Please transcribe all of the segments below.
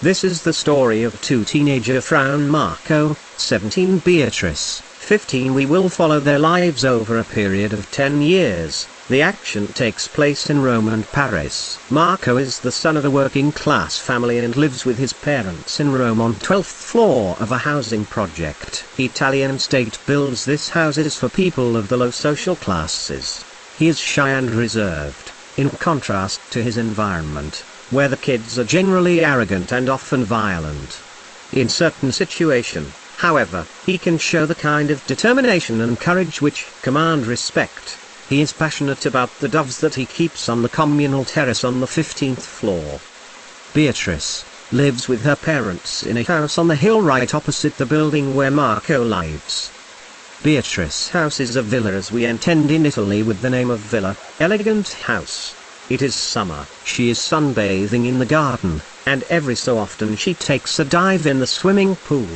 This is the story of two teenager Fran Marco, 17, Beatrice, 15. We will follow their lives over a period of 10 years. The action takes place in Rome and Paris. Marco is the son of a working-class family and lives with his parents in Rome on 12th floor of a housing project. Italian state builds these houses for people of the low social classes. He is shy and reserved, in contrast to his environment, where the kids are generally arrogant and often violent. In certain situations, however, he can show the kind of determination and courage which command respect. He is passionate about the doves that he keeps on the communal terrace on the 15th floor. Beatrice lives with her parents in a house on the hill right opposite the building where Marco lives. Beatrice's house is a villa as we intend in Italy with the name of villa, elegant house. It is summer. She is sunbathing in the garden, and every so often she takes a dive in the swimming pool.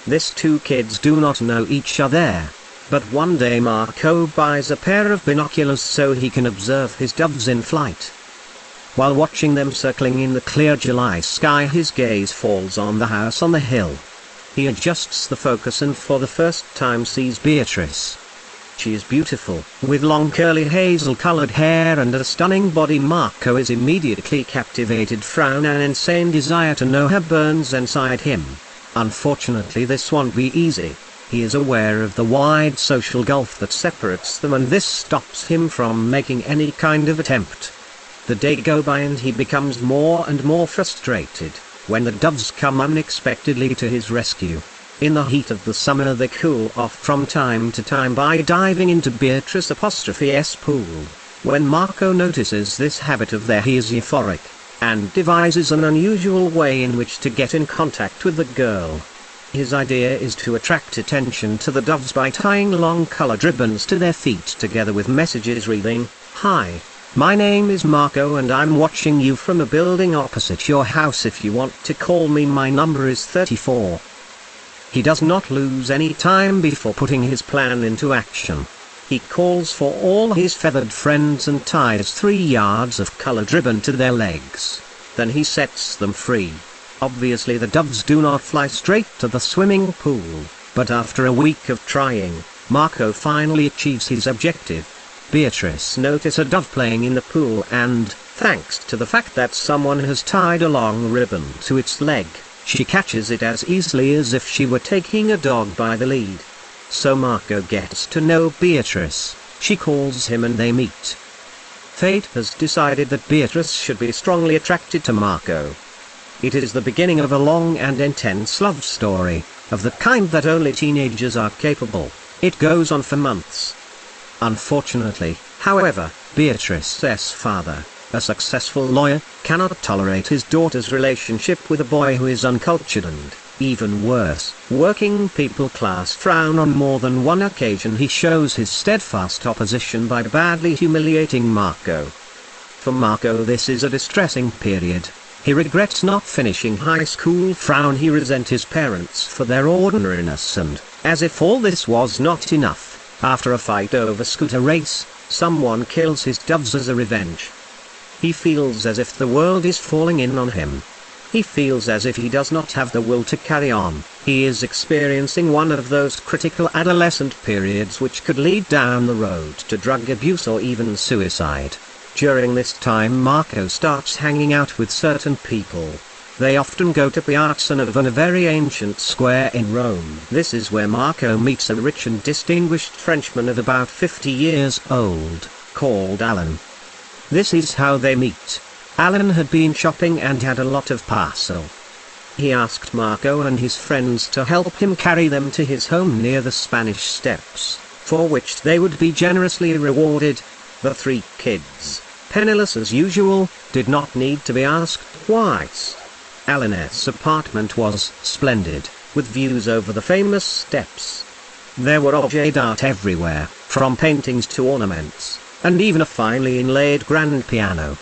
These two kids do not know each other. But one day Marco buys a pair of binoculars so he can observe his doves in flight. While watching them circling in the clear July sky, his gaze falls on the house on the hill. He adjusts the focus and for the first time sees Beatrice. She is beautiful, with long curly hazel-colored hair and a stunning body. Marco is immediately captivated. Fran, an insane desire to know her burns inside him. Unfortunately, this won't be easy. He is aware of the wide social gulf that separates them, and this stops him from making any kind of attempt. The days go by and he becomes more and more frustrated, when the doves come unexpectedly to his rescue. In the heat of the summer they cool off from time to time by diving into Beatrice's pool. When Marco notices this habit of theirs, he is euphoric, and devises an unusual way in which to get in contact with the girl. His idea is to attract attention to the doves by tying long colored ribbons to their feet together with messages reading, "Hi, my name is Marco and I'm watching you from a building opposite your house. If you want to call me, my number is 34. He does not lose any time before putting his plan into action. He calls for all his feathered friends and ties 3 yards of colored ribbon to their legs. Then he sets them free. Obviously the doves do not fly straight to the swimming pool, but after a week of trying, Marco finally achieves his objective. Beatrice notices a dove playing in the pool and, thanks to the fact that someone has tied a long ribbon to its leg, she catches it as easily as if she were taking a dog by the lead. So Marco gets to know Beatrice, she calls him and they meet. Fate has decided that Beatrice should be strongly attracted to Marco. It is the beginning of a long and intense love story, of the kind that only teenagers are capable. It goes on for months. Unfortunately, however, Beatrice's father, a successful lawyer, cannot tolerate his daughter's relationship with a boy who is uncultured and, even worse, working people class. Frown. On more than one occasion he shows his steadfast opposition by badly humiliating Marco. For Marco this is a distressing period. He regrets not finishing high school. Frown. He resents his parents for their ordinariness and, as if all this was not enough, after a fight over scooter race, someone kills his doves as a revenge. He feels as if the world is falling in on him. He feels as if he does not have the will to carry on. He is experiencing one of those critical adolescent periods which could lead down the road to drug abuse or even suicide. During this time Marco starts hanging out with certain people. They often go to Piazza Navona, a very ancient square in Rome. This is where Marco meets a rich and distinguished Frenchman of about 50 years old, called Alan. This is how they meet. Alan had been shopping and had a lot of parcel. He asked Marco and his friends to help him carry them to his home near the Spanish Steps, for which they would be generously rewarded. The 3 kids, penniless as usual, did not need to be asked twice. Alan's apartment was splendid, with views over the famous steps. There were objets d'art everywhere, from paintings to ornaments, and even a finely inlaid grand piano.